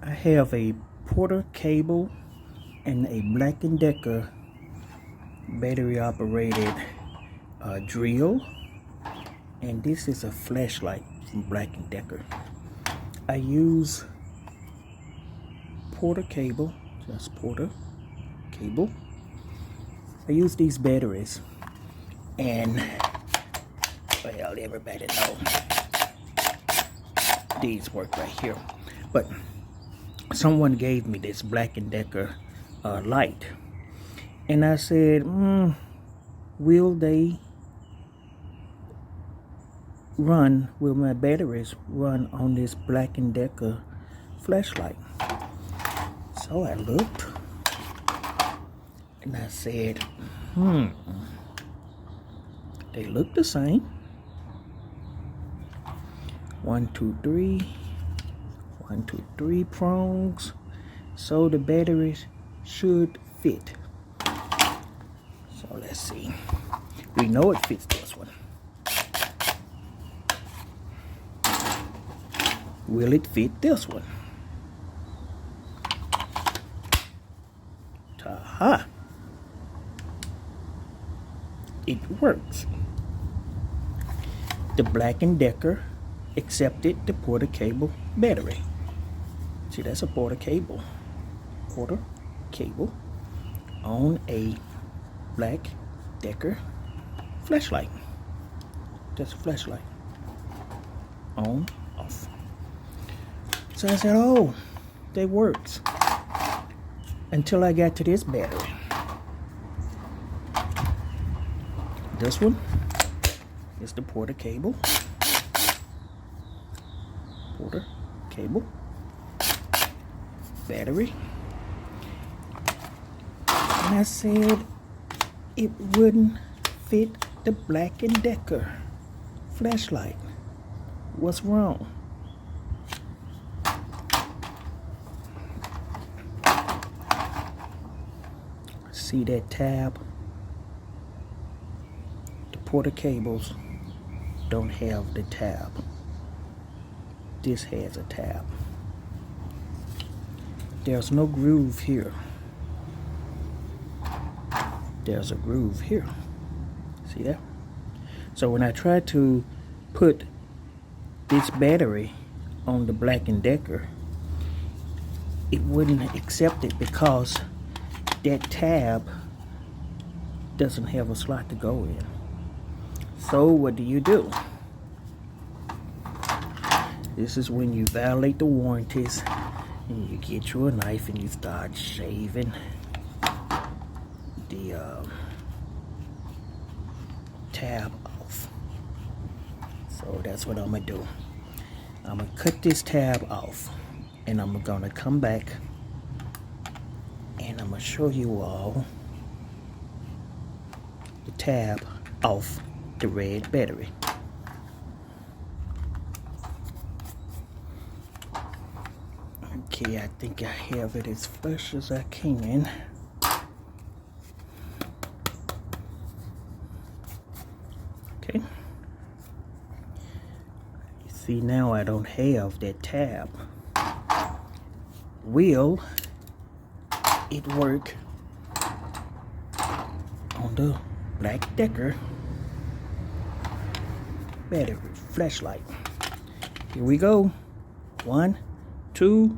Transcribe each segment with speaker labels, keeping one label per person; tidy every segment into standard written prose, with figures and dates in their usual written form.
Speaker 1: I have a Porter cable and a Black& Decker battery operated drill, and this is a flashlight from Black & Decker. I use Porter cable, just Porter cable. I use these batteries, and well, everybody know these work right here, but someone gave me this Black & Decker light, and I said, will my batteries run on this Black & Decker flashlight? So I looked and I said, they look the same. 1, 2, 3. 1, 2, 3 prongs, so the batteries should fit. So let's see. We know it fits this one. Will it fit this one? Ta-ha! It works. The Black & Decker accepted the Porter cable battery. See, that's a Porter cable on a Black Decker flashlight. That's a flashlight. On, off. So I said, oh, that works. Until I got to this battery. This one is the Porter cable. Porter cable. Battery. And I said it wouldn't fit the Black & Decker flashlight. What's wrong? See that tab? The Porter cables don't have the tab. This has a tab. There's no groove here. There's a groove here. See that? So when I tried to put this battery on the Black & Decker, it wouldn't accept it because that tab doesn't have a slot to go in. So what do? This is when you violate the warranties and you get you a knife and you start shaving the tab off. So that's what I'm gonna do. I'm gonna cut this tab off, and I'm gonna come back and I'm gonna show you all the tab off the red battery. Okay, I think I have it as flush as I can. Okay. You see, now I don't have that tab. Will it work on the Black Decker battery flashlight? Here we go. 1, 2,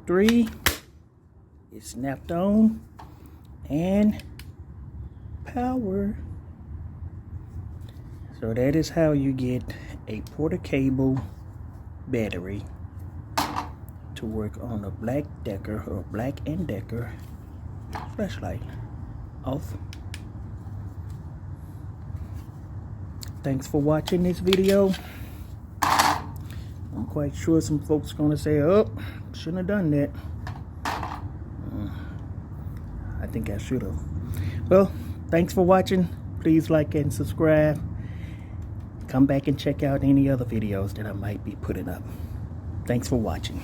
Speaker 1: 3. It snapped on and power. So that is how you get a Porter cable battery to work on a Black Decker or Black & Decker flashlight. Off. Thanks for watching this video. I'm quite sure some folks are gonna say, oh, shouldn't have done that. I think I should have. Well, thanks for watching. Please like and subscribe. Come back and check out any other videos that I might be putting up. Thanks for watching.